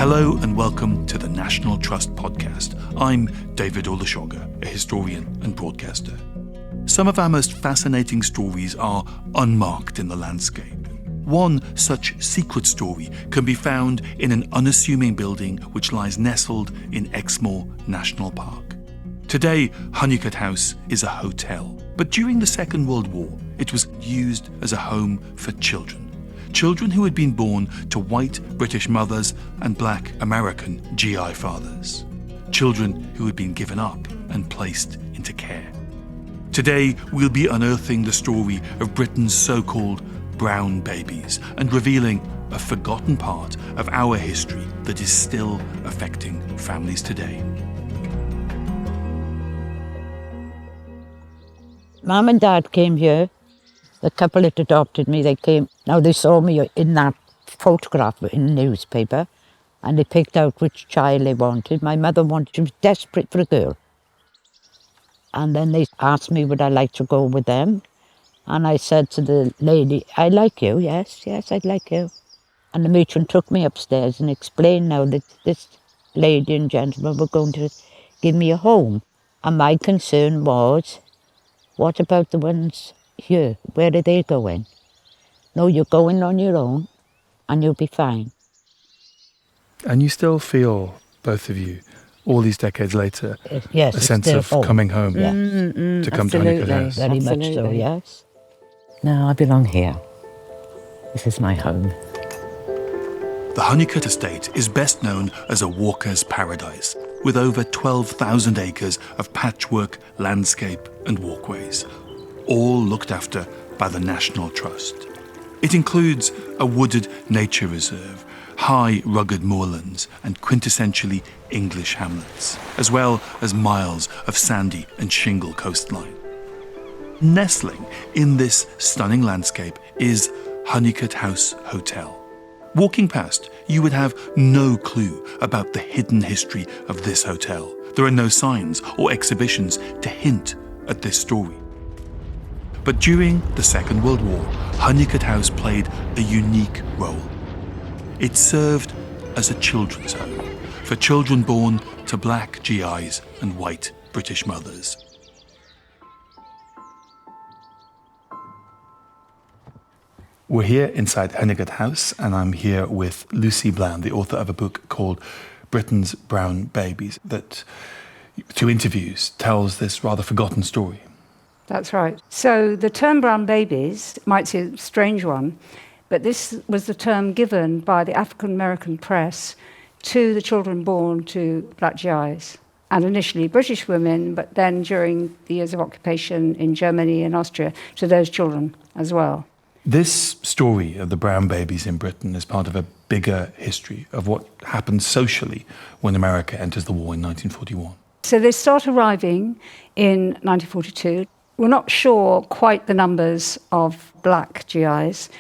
Hello and welcome to the National Trust podcast. I'm David Olusoga, a historian and broadcaster. Some of our most fascinating stories are unmarked in the landscape. One such secret story can be found in an unassuming building which lies nestled in Exmoor National Park. Today, Holnicote House is a hotel, but during the Second World War, it was used as a home for children. Children who had been born to white British mothers and black American GI fathers. Children who had been given up and placed into care. Today, we'll be unearthing the story of Britain's so-called brown babies and revealing a forgotten part of our history that is still affecting families today. Mum and Dad came here. The couple that adopted me, they came. Now they saw me in that photograph in the newspaper and they picked out which child they wanted. My mother she was desperate for a girl. And then they asked me would I like to go with them. And I said to the lady, I like you, yes, I'd like you. And the matron took me upstairs and explained now that this lady and gentleman were going to give me a home. And my concern was, what about the ones here? Where are they going? No, you're going on your own and you'll be fine. And you still feel, both of you, all these decades later, yes, a sense of home. Coming home to come to Holnicote House? Very much so, yes. No, I belong here. This is my home. The Holnicote estate is best known as a walker's paradise, with over 12,000 acres of patchwork, landscape and walkways, all looked after by the National Trust. It includes a wooded nature reserve, high rugged moorlands and quintessentially English hamlets, as well as miles of sandy and shingle coastline. Nestling in this stunning landscape is Holnicote House Hotel. Walking past, you would have no clue about the hidden history of this hotel. There are no signs or exhibitions to hint at this story. But during the Second World War, Holnicote House played a unique role. It served as a children's home for children born to black GIs and white British mothers. We're here inside Holnicote House, and I'm here with Lucy Bland, the author of a book called Britain's Brown Babies, that, through interviews, tells this rather forgotten story. That's right. So the term brown babies might seem a strange one, but this was the term given by the African American press to the children born to black GIs, and initially British women, but then during the years of occupation in Germany and Austria, to those children as well. This story of the brown babies in Britain is part of a bigger history of what happened socially when America enters the war in 1941. So they start arriving in 1942. We're not sure quite the numbers of black GIs,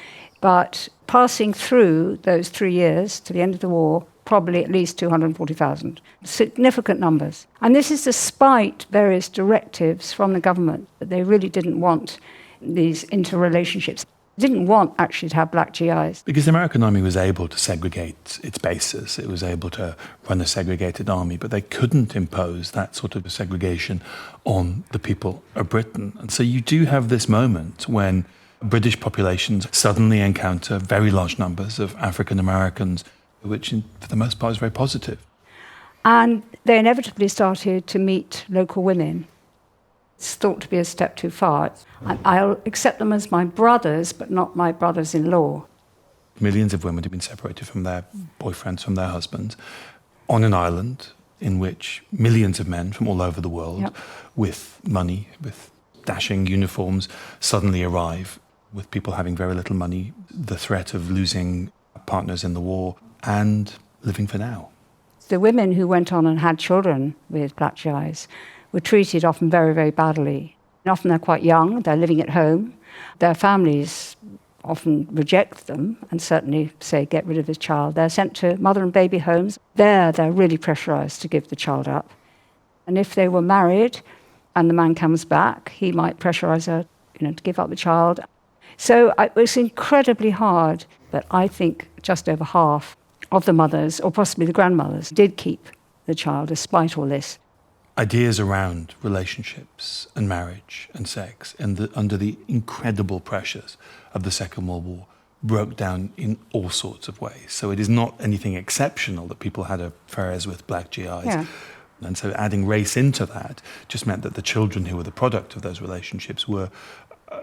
but passing through those 3 years to the end of the war, probably at least 240,000. Significant numbers. And this is despite various directives from the government that they really didn't want these interrelationships. Didn't want actually to have black GIs. Because the American army was able to segregate its bases, it was able to run a segregated army, but they couldn't impose that sort of segregation on the people of Britain. And so you do have this moment when British populations suddenly encounter very large numbers of African Americans, which for the most part is very positive. And they inevitably started to meet local women. It's thought to be a step too far. I'll accept them as my brothers, but not my brothers-in-law. Millions of women have been separated from their boyfriends, from their husbands, on an island in which millions of men from all over the world, with money, with dashing uniforms, suddenly arrive, with people having very little money, the threat of losing partners in the war, and living for now. The women who went on and had children with black GIs were treated often very, very badly. And often they're quite young, they're living at home. Their families often reject them and certainly say, get rid of this child. They're sent to mother and baby homes. There, they're really pressurised to give the child up. And if they were married and the man comes back, he might pressurise her, to give up the child. So it was incredibly hard, but I think just over half of the mothers, or possibly the grandmothers, did keep the child despite all this. Ideas around relationships and marriage and sex under the incredible pressures of the Second World War broke down in all sorts of ways. So it is not anything exceptional that people had affairs with black GIs. Yeah. And so adding race into that just meant that the children who were the product of those relationships were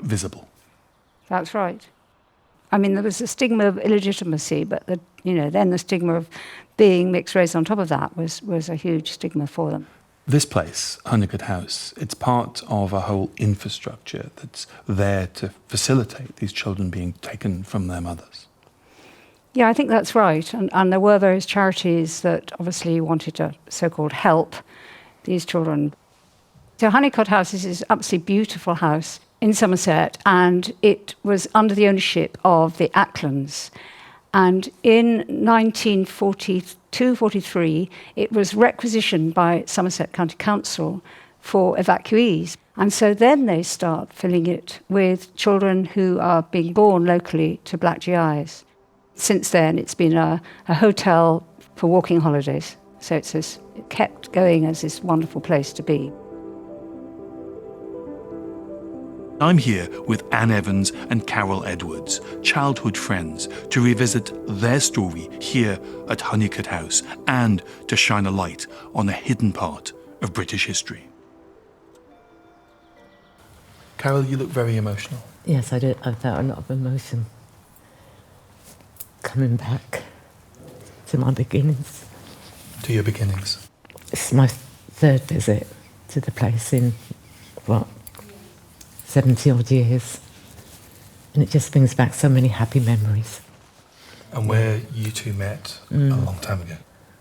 visible. That's right. I mean, there was a stigma of illegitimacy, but then the stigma of being mixed race on top of that was a huge stigma for them. This place, Holnicote House, it's part of a whole infrastructure that's there to facilitate these children being taken from their mothers. Yeah, I think that's right. And there were various charities that obviously wanted to so-called help these children. So Holnicote House is this absolutely beautiful house in Somerset, and it was under the ownership of the Acklands. And in 1942-43, it was requisitioned by Somerset County Council for evacuees. And so then they start filling it with children who are being born locally to black GIs. Since then, it's been a hotel for walking holidays. So it kept going as this wonderful place to be. I'm here with Anne Evans and Carol Edwards, childhood friends, to revisit their story here at Holnicote House and to shine a light on a hidden part of British history. Carol, you look very emotional. Yes, I did. I felt a lot of emotion coming back to my beginnings. To your beginnings. It's my third visit to the place in, 70-odd years. And it just brings back so many happy memories. And where you two met a long time ago.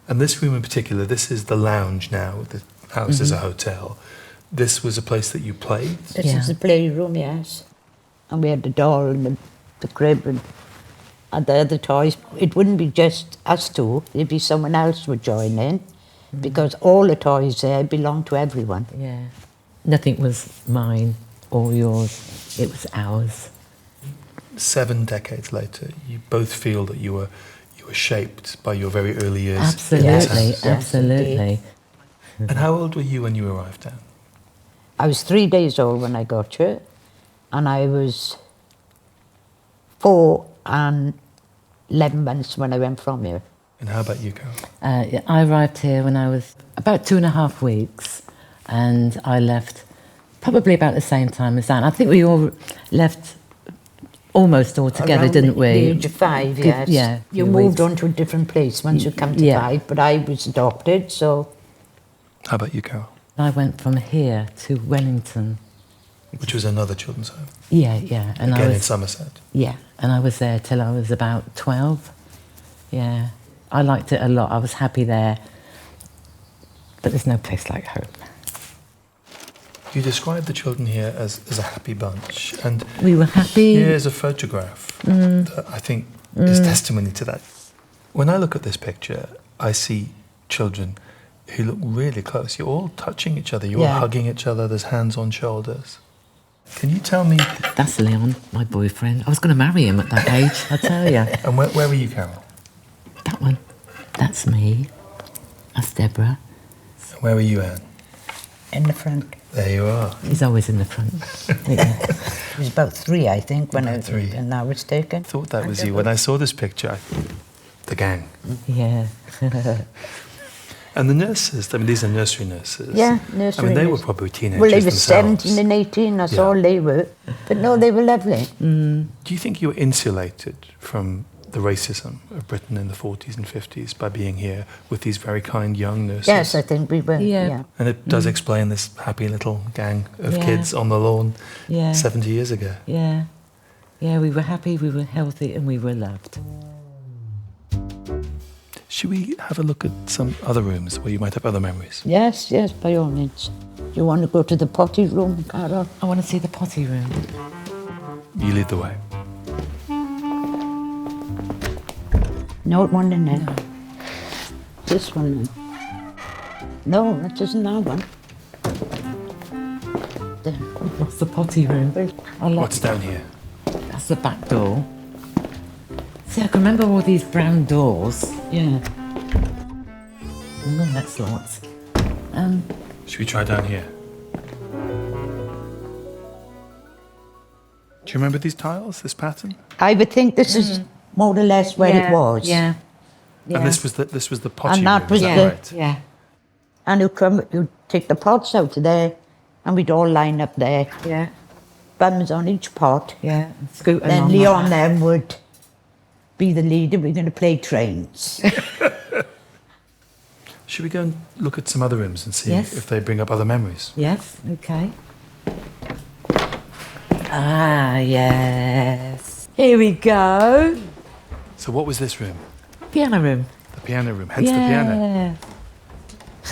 And this room in particular, this is the lounge now. The house is a hotel. This was a place that you played? This is the playroom, yes. And we had the doll and the crib and the other toys. It wouldn't be just us two, there'd be someone else would join in, because all the toys there belonged to everyone. Yeah. Nothing was mine or yours, it was ours. 7 decades later, you both feel that you were shaped by your very early years. Absolutely, Yes, absolutely. And how old were you when you arrived down? I was 3 days old when I got here, and I was 4 and 11 months when I went from here. And how about you, Carol? I arrived here when I was about 2.5 weeks, and I left probably about the same time as Anne. I think we all left almost all together, Around didn't we? the age of 5, yes. Yeah. You moved on to a different place once you come to 5, but I was adopted, so... How about you, Carol? I went from here to Wellington. Which was another children's home. Yeah. And Again I was, in Somerset. Yeah, and I was there till I was about 12. Yeah, I liked it a lot. I was happy there. But there's no place like home. You described the children here as a happy bunch. And we were happy. Here's a photograph that I think is testimony to that. When I look at this picture, I see children who look really close. You're all touching each other. You're all hugging each other. There's hands on shoulders. Can you tell me... That's Leon, my boyfriend. I was going to marry him at that age, I tell you. And where were you, Carol? That one. That's me. That's Deborah. And where were you, Anne? In the front. There you are. He's always in the front. Yeah. It was about 3, I think, when I was taken. I thought that was you. When I saw this picture, the gang. Yeah. And the nurses, I mean, these are nursery nurses. Yeah, nursery I mean, they were nurses. probably teenagers Well, they were themselves. 17 and 18, that's all they were. But no, they were lovely. Do you think you were insulated from the racism of Britain in the 40s and 50s by being here with these very kind young nurses? Yes, I think we were, yeah. And it does explain this happy little gang of kids on the lawn 70 years ago. Yeah. Yeah, we were happy, we were healthy, and we were loved. Should we have a look at some other rooms where you might have other memories? Yes, by all means. Do you want to go to the potty room, Carol? I want to see the potty room. You lead the way. No one in there. No. This one then. No, that isn't that one. There. What's the potty room? What's down here? That's the back door. See, I can remember all these brown doors. Yeah. Oh, that's lots. Should we try down here? Do you remember these tiles, this pattern? I would think this is more or less where it was. Yeah. Yeah. And this was the potty And that room, was is that the- right? Yeah. And you'd take the pots out of there, and we'd all line up there, Yeah. bums on each pot. Yeah. Scoot Then along Leon like that. then would be the leader. We're going to play trains. Should we go and look at some other rooms and see Yes. if they bring up other memories? Yes, okay. Ah, yes. Here we go. So what was this room? Piano room. The piano room, hence the piano.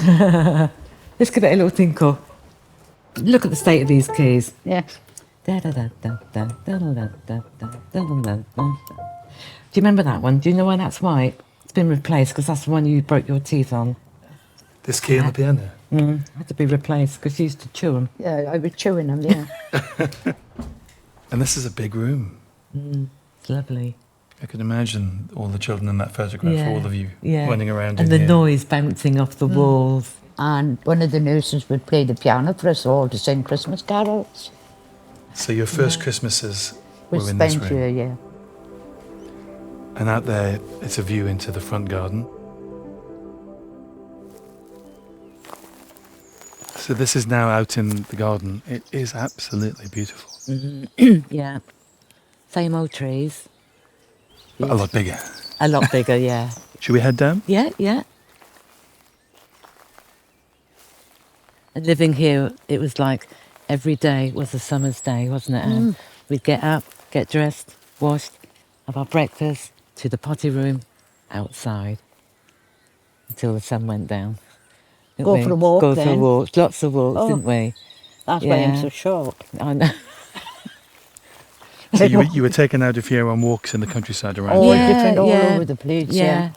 Yeah. Let's give it a little tinkle. Look at the state of these keys. Yeah. Do you remember that one? Do you know why that's white? It's been replaced because that's the one you broke your teeth on. This key on the piano. Had to be replaced because you used to chew them. Yeah, I was chewing them, yeah. And this is a big room. It's lovely. I can imagine all the children in that photograph, all of you running around and in the here. noise bouncing off the walls. And one of the nurses would play the piano for us all to sing Christmas carols. So your first Christmases We were in this spent room. here, yeah. And out there, it's a view into the front garden. So this is now out in the garden. It is absolutely beautiful, Yeah. Same old trees. but a lot bigger. A lot bigger, yeah. Should we head down? Yeah, yeah. And living here, it was like every day was a summer's day, wasn't it, Anne? We'd get up, get dressed, washed, have our breakfast, to the potty room, outside, until the sun went down. Didn't Go we? for a walk Go for a then. walk, lots of walks, Oh. didn't we? That's why I'm Yeah. so short. I know. So you were taken out of here on walks in the countryside around All here. different, all over the place, yeah.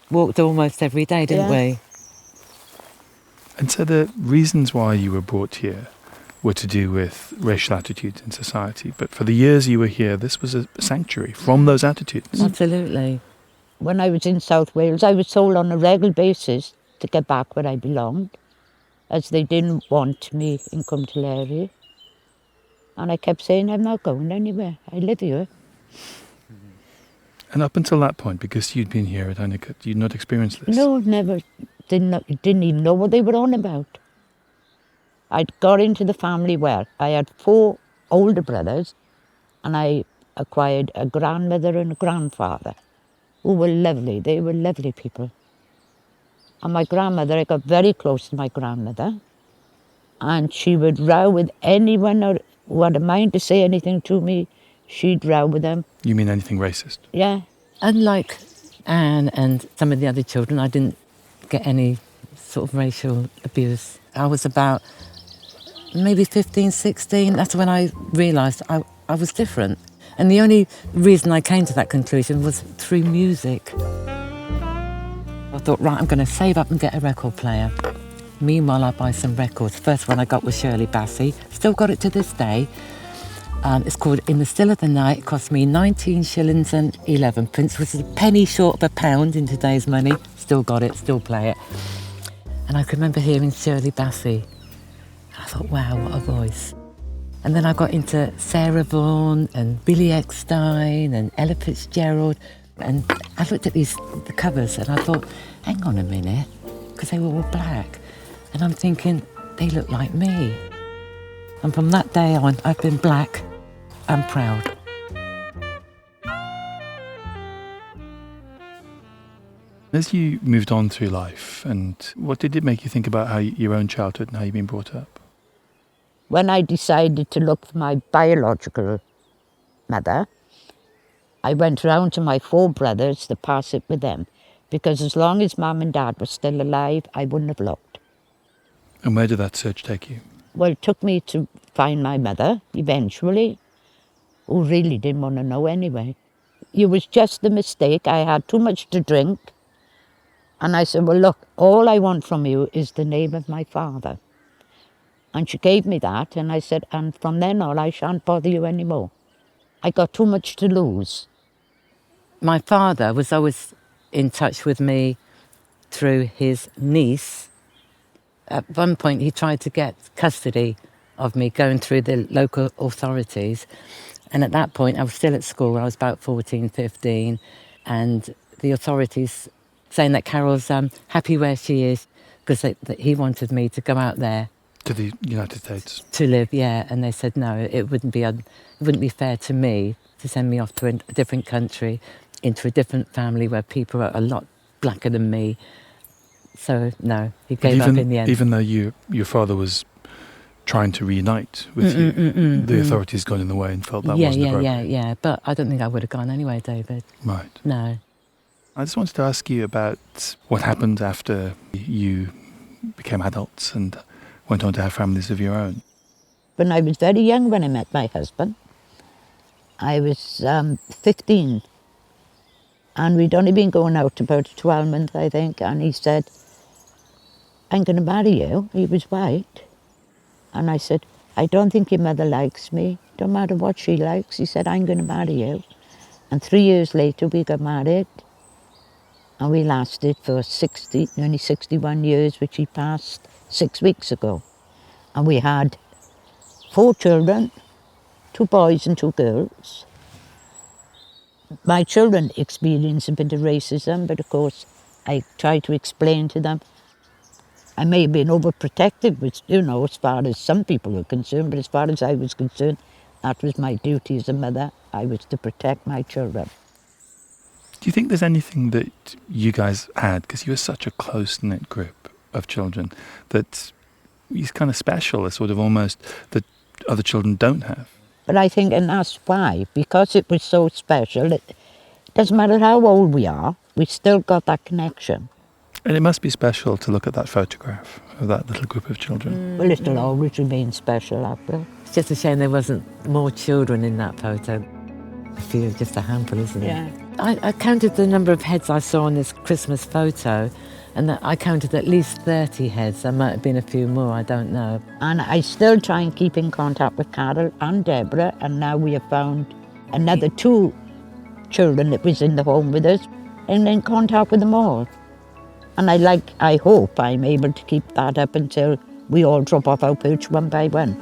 Walked almost every day, didn't Yeah. we? And so the reasons why you were brought here were to do with racial attitudes in society. But for the years you were here, this was a sanctuary from those attitudes. Absolutely. When I was in South Wales, I was told on a regular basis to get back where I belonged, as they didn't want me in Cwmtaleiri. And I kept saying, I'm not going anywhere. I live here. And up until that point, because you'd been here at Holnicote, you'd not experienced this. No, never. Didn't even know what they were on about. I'd got into the family well. I had 4 older brothers, and I acquired a grandmother and a grandfather who were lovely. They were lovely people. And my grandmother, I got very close to my grandmother, and she would row with anyone who had a mind to say anything to me. She'd row with them. You mean anything racist? Yeah. Unlike Anne and some of the other children, I didn't get any sort of racial abuse. I was about maybe 15, 16. That's when I realised I was different. And the only reason I came to that conclusion was through music. I thought, right, I'm going to save up and get a record player. Meanwhile, I buy some records. First one I got was Shirley Bassey. Still got it to this day. It's called In the Still of the Night. It cost me 19 shillings and 11 pence, which is a penny short of a pound in today's money. Still got it, still play it. And I can remember hearing Shirley Bassey. I thought, wow, what a voice. And then I got into Sarah Vaughan and Billy Eckstine and Ella Fitzgerald. And I looked at the covers and I thought, hang on a minute, because they were all black. And I'm thinking, they look like me. And from that day on, I've been black and proud. As you moved on through life, and what did it make you think about your own childhood and how you've been brought up? When I decided to look for my biological mother, I went round to my 4 brothers to pass it with them, because as long as Mum and Dad were still alive, I wouldn't have looked. And where did that search take you? Well, it took me to find my mother, eventually, who really didn't want to know anyway. It was just a mistake. I had too much to drink. And I said, well, look, all I want from you is the name of my father. And she gave me that, and I said, and from then on, I shan't bother you anymore. I got too much to lose. My father was always in touch with me through his niece. At one point, he tried to get custody of me, going through the local authorities. And at that point, I was still at school. I was about 14, 15. And the authorities saying that Carol's happy where she is, because he wanted me to go out there. To the United States? To live, yeah. And they said, no, it wouldn't be fair to me to send me off to a different country, into a different family where people are a lot blacker than me. So, no, he gave up in the end. Even though your father was trying to reunite with you, the authorities got in the way and felt that wasn't appropriate. Yeah. But I don't think I would have gone anyway, David. Right. No. I just wanted to ask you about what happened after you became adults and went on to have families of your own. When I was very young when I met my husband, I was 15. And we'd only been going out about 12 months, I think. And he said, I'm going to marry you. He was white. And I said, I don't think your mother likes me. Don't matter what she likes. He said, I'm going to marry you. And 3 years later, we got married. And we lasted for nearly 61 years, which he passed 6 weeks ago. And we had 4 children, 2 boys and 2 girls. My children experienced a bit of racism, but of course I tried to explain to them. I may have been overprotective, which, as far as some people were concerned, but as far as I was concerned, that was my duty as a mother. I was to protect my children. Do you think there's anything that you guys had, because you were such a close-knit group of children, that is kind of special, sort of almost that other children don't have? But I think, and that's why, because it was so special, it doesn't matter how old we are, we still got that connection. And it must be special to look at that photograph of that little group of children. Well, it'll always remain special, that will. It's just a shame there wasn't more children in that photo. I feel just a handful, isn't it? Yeah. I counted the number of heads I saw in this Christmas photo, and I counted at least 30 heads. There might have been a few more, I don't know. And I still try and keep in contact with Carol and Deborah, and now we have found another 2 children that was in the home with us, and in contact with them all. And I hope I'm able to keep that up until we all drop off our perch one by one.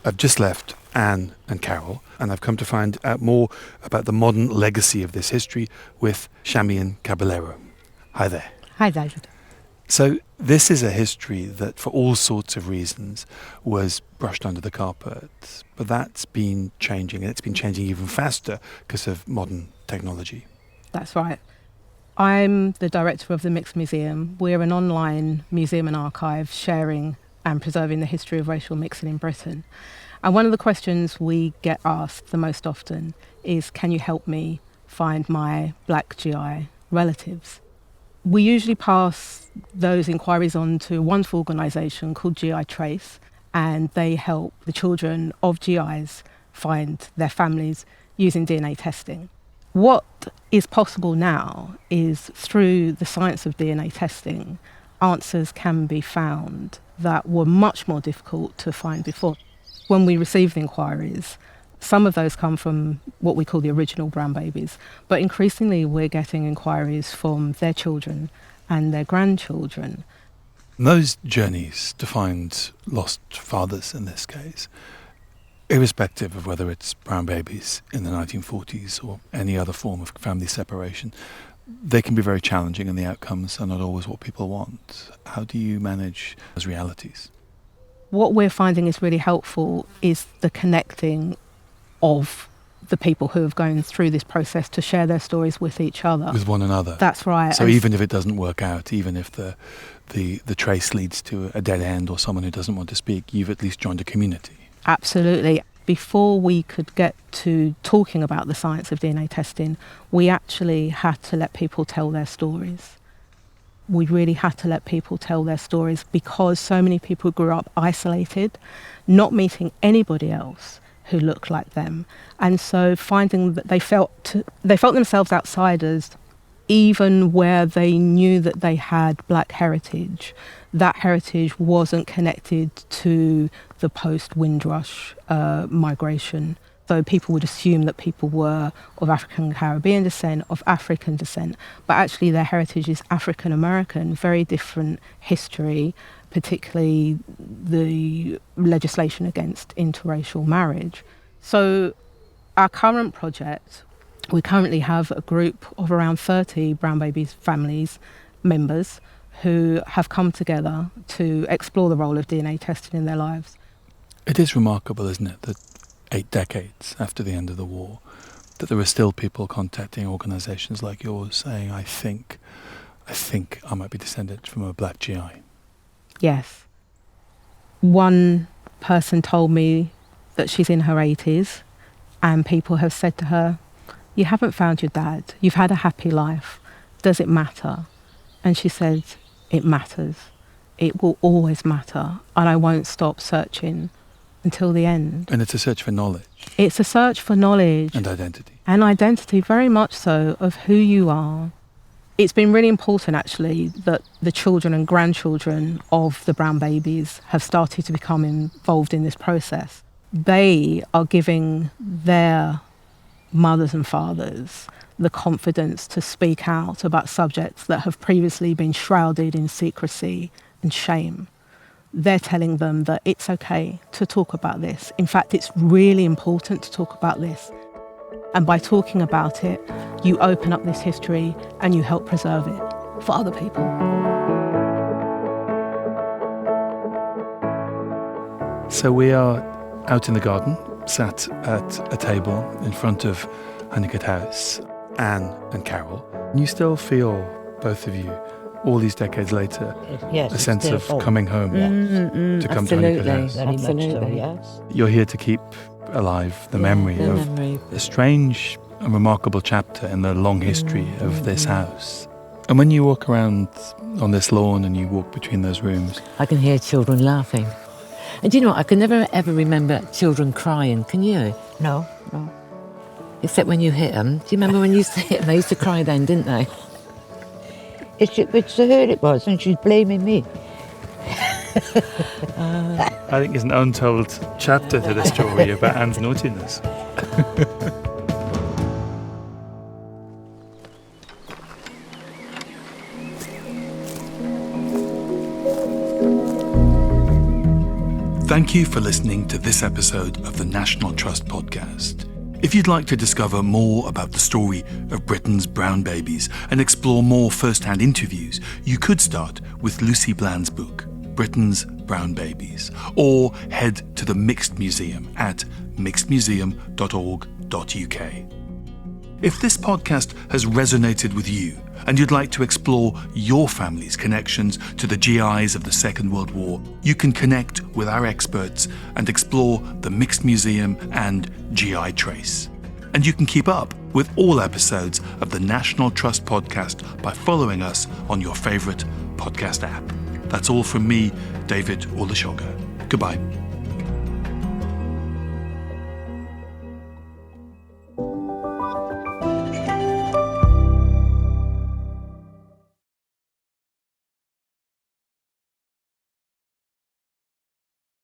I've just left Anne and Carol, and I've come to find out more about the modern legacy of this history with Chamion Caballero. Hi there. Hi, David. So this is a history that, for all sorts of reasons, was brushed under the carpet, but that's been changing, and it's been changing even faster because of modern technology. That's right. I'm the director of the Mixed Museum. We're an online museum and archive sharing and preserving the history of racial mixing in Britain. And one of the questions we get asked the most often is, can you help me find my black GI relatives? We usually pass those inquiries on to a wonderful organisation called GI Trace, and they help the children of GIs find their families using DNA testing. What is possible now is, through the science of DNA testing, answers can be found that were much more difficult to find before. When we receive the inquiries, some of those come from what we call the original brown babies, but increasingly we're getting inquiries from their children and their grandchildren. Those journeys to find lost fathers, in this case, irrespective of whether it's brown babies in the 1940s or any other form of family separation, they can be very challenging, and the outcomes are not always what people want. How do you manage those realities? What we're finding is really helpful is the connecting of the people who have gone through this process to share their stories with each other. With one another. That's right. So even if it doesn't work out, even if the trace leads to a dead end or someone who doesn't want to speak, you've at least joined a community. Absolutely. Before we could get to talking about the science of DNA testing, we actually had to let people tell their stories. We really had to let people tell their stories because so many people grew up isolated, not meeting anybody else who looked like them. And so finding that they felt themselves outsiders even where they knew that they had black heritage, that heritage wasn't connected to the post-Windrush migration. So people would assume that people were of African Caribbean descent, of African descent, but actually their heritage is African American, very different history, particularly the legislation against interracial marriage. So our current project, we currently have a group of around 30 Brown Babies families, members, who have come together to explore the role of DNA testing in their lives. It is remarkable, isn't it, that 8 decades after the end of the war, that there are still people contacting organisations like yours saying, I think I might be descended from a black GI. Yes. One person told me that she's in her 80s and people have said to her, you haven't found your dad, you've had a happy life, does it matter? And she said, it matters. It will always matter, and I won't stop searching until the end. And it's a search for knowledge. It's a search for knowledge. And identity. And identity, very much so, of who you are. It's been really important, actually, that the children and grandchildren of the Brown Babies have started to become involved in this process. They are giving their mothers and fathers the confidence to speak out about subjects that have previously been shrouded in secrecy and shame. They're telling them that it's okay to talk about this. In fact, it's really important to talk about this. And by talking about it, you open up this history and you help preserve it for other people. So we are out in the garden, sat at a table in front of Holnicote House, Anne and Carol. You still feel, both of you, all these decades later, Yes, a sense of home. coming home to come to Holnicote House. Very much so, Absolutely. yes. You're here to keep alive the memory of a strange and remarkable chapter in the long history of this house. And when you walk around on this lawn and you walk between those rooms, I can hear children laughing. And do you know what? I can never ever remember children crying. Can you? No. Except when you hit them. Do you remember when you used to hit them? They used to cry then, didn't they? It's to her it was, and she's blaming me. I think there's an untold chapter to the story about Anne's naughtiness. Thank you for listening to this episode of the National Trust podcast. If you'd like to discover more about the story of Britain's brown babies and explore more first-hand interviews, you could start with Lucy Bland's book, Britain's Brown Babies, or head to the Mixed Museum at mixedmuseum.org.uk. If this podcast has resonated with you and you'd like to explore your family's connections to the GIs of the Second World War, you can connect with our experts and explore the Mixed Museum and GI Trace. And you can keep up with all episodes of the National Trust podcast by following us on your favourite podcast app. That's all from me, David Olusoga. Goodbye.